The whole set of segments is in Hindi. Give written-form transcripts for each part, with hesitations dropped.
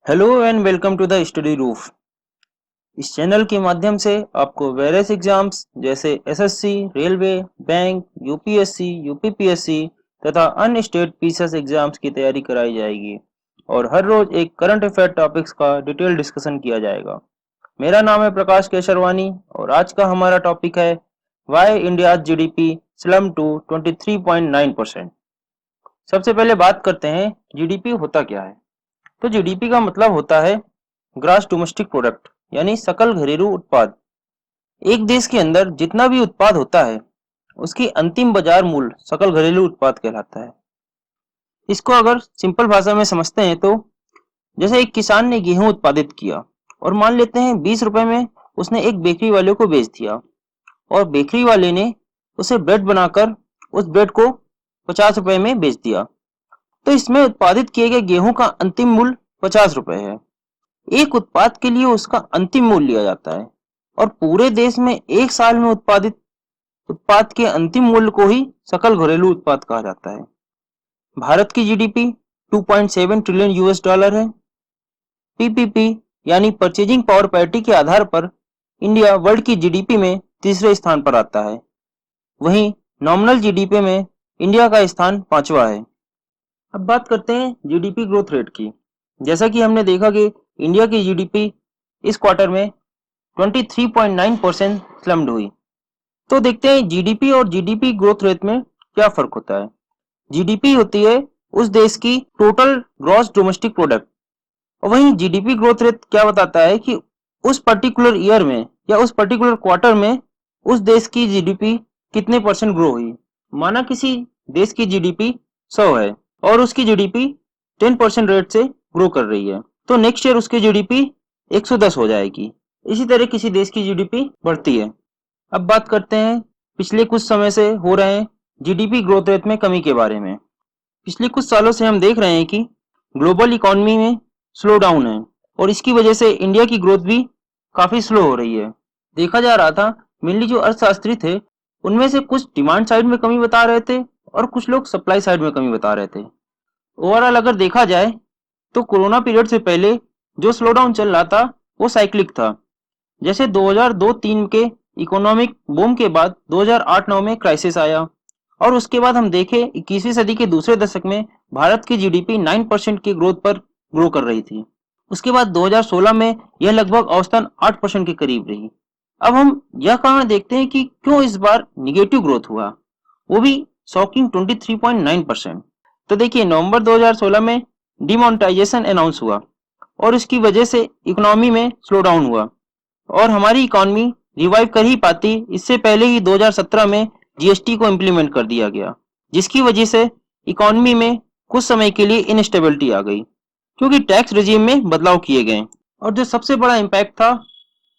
Hello and welcome to the study roof. इस चैनल के माध्यम से आपको वेरियस एग्जाम्स जैसे SSC, railway, bank, UPSC, UPPSC तथा अन्य स्टेट पीसीएस एग्जाम्स की तैयारी कराई जाएगी और हर रोज एक करंट अफेयर टॉपिक्स का डिटेल डिस्कशन किया जाएगा। मेरा नाम है प्रकाश केशरवानी और आज का हमारा टॉपिक है why India GDP slump to 23.9%। सबसे पहले बात करते हैं जीडीपी होता क्या है। तो जीडीपी का मतलब होता है ग्रॉस डोमेस्टिक प्रोडक्ट यानी सकल घरेलू उत्पाद। एक देश के अंदर जितना भी उत्पाद होता है उसकी अंतिम बाजार मूल्य सकल घरेलू उत्पाद कहलाता है। इसको अगर सिंपल भाषा में समझते हैं तो जैसे एक किसान ने गेहूं उत्पादित किया और मान लेते हैं 20 रुपए में उसने एक बेकरी वाले को बेच दिया और बेकरी वाले ने उसे ब्रेड बनाकर उस ब्रेड को 50 रुपए में बेच दिया। तो इसमें उत्पादित किए गए गेहूं का अंतिम मूल्य 50 रुपए है। एक उत्पाद के लिए उसका अंतिम मूल्य लिया जाता है और पूरे देश में एक साल में उत्पादित उत्पाद के अंतिम मूल्य को ही सकल घरेलू उत्पाद कहा जाता है। भारत की जीडीपी 2.7 ट्रिलियन यूएस डॉलर है। पीपीपी यानी परचेजिंग पावर पैरिटी के आधार पर इंडिया वर्ल्ड की जीडीपी में तीसरे स्थान पर आता है। वहीं नॉमिनल जीडीपी में इंडिया का स्थान 5वां है। अब बात करते हैं जीडीपी ग्रोथ रेट की। जैसा कि हमने देखा कि इंडिया की जीडीपी इस क्वार्टर में 23.9% स्लम्ड हुई। तो देखते हैं जीडीपी और जीडीपी ग्रोथ रेट में क्या फर्क होता है। जीडीपी होती है उस देश की टोटल ग्रॉस डोमेस्टिक प्रोडक्ट और वहीं जीडीपी ग्रोथ रेट क्या बताता है कि उस पर्टिकुलर ईयर में या उस पर्टिकुलर क्वार्टर में उस देश की जीडीपी कितने परसेंट ग्रो हुई। माना किसी देश की जीडीपी 100 है और उसकी जीडीपी 10% रेट से ग्रो कर रही है तो नेक्स्ट ईयर उसकी जीडीपी 110 हो जाएगी। इसी तरह किसी देश की जीडीपी बढ़ती है। अब बात करते हैं पिछले कुछ समय से हो रहे जीडीपी ग्रोथ रेट में कमी के बारे में। पिछले कुछ सालों से हम देख रहे हैं कि ग्लोबल इकोनॉमी में स्लो डाउन है और इसकी वजह से इंडिया की ग्रोथ भी काफी स्लो हो रही है। देखा जा रहा था मेनली जो अर्थशास्त्री थे उनमें से कुछ डिमांड साइड में कमी बता रहे थे और कुछ लोग सप्लाई साइड में कमी बता रहे थे। ओवरऑल अगर देखा जाए तो कोरोना पीरियड से पहले जो स्लो डाउन चल रहा था वो साइक्लिक था। जैसे 2002-3 के इकोनॉमिक बूम के बाद 2008-9 में क्राइसिस आया और उसके बाद हम देखें 21वीं सदी के दूसरे दशक में भारत की जीडीपी 9% की ग्रोथ पर ग्रो कर रही थी। उसके बाद 2016 में यह लगभग औसतन 8% के करीब रही। अब हम यह कारण देखते हैं कि क्यों इस बार निगेटिव ग्रोथ हुआ, वो भी शॉकिंग 23.9%। तो देखिए नवंबर 2016 में डिमोनेटाइजेशन अनाउंस हुआ और इसकी वजह से इकोनॉमी में स्लो डाउन हुआ और हमारी इकोनॉमी रिवाइव कर ही पाती इससे पहले ही 2017 में जीएसटी को इम्प्लीमेंट कर दिया गया, जिसकी वजह से इकोनॉमी में कुछ समय के लिए इनस्टेबिलिटी आ गई क्योंकि टैक्स रिजीम में बदलाव किए गए। और जो सबसे बड़ा इम्पैक्ट था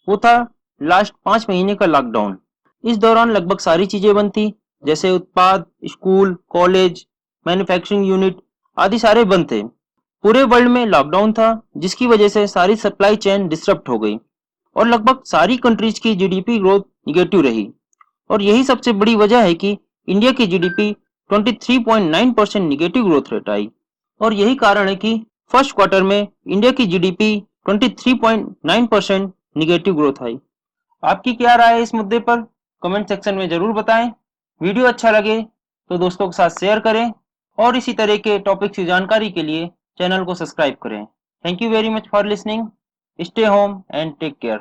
वो था लास्ट 5 महीने का लॉकडाउन। इस दौरान लगभग सारी चीजें बंद थी, जैसे उत्पाद, स्कूल, कॉलेज, मैन्युफैक्चरिंग यूनिट आदि सारे बंद थे। पूरे वर्ल्ड में लॉकडाउन था जिसकी वजह से सारी सप्लाई चेन डिसरप्ट हो गई और लगभग सारी कंट्रीज की जीडीपी ग्रोथ निगेटिव रही। और यही सबसे बड़ी वजह है कि इंडिया की GDP 23.9% negative growth rate I और यही कारण है कि फर्स्ट क्वार्टर में इंडिया की जीडीपी 23.9% निगेटिव ग्रोथ आई। आपकी क्या राय है इस मुद्दे पर कमेंट सेक्शन में जरूर बताएं। वीडियो अच्छा लगे तो दोस्तों के साथ शेयर करें और इसी तरह के टॉपिक की जानकारी के लिए चैनल को सब्सक्राइब करें। Thank you very much for listening. Stay home and take care.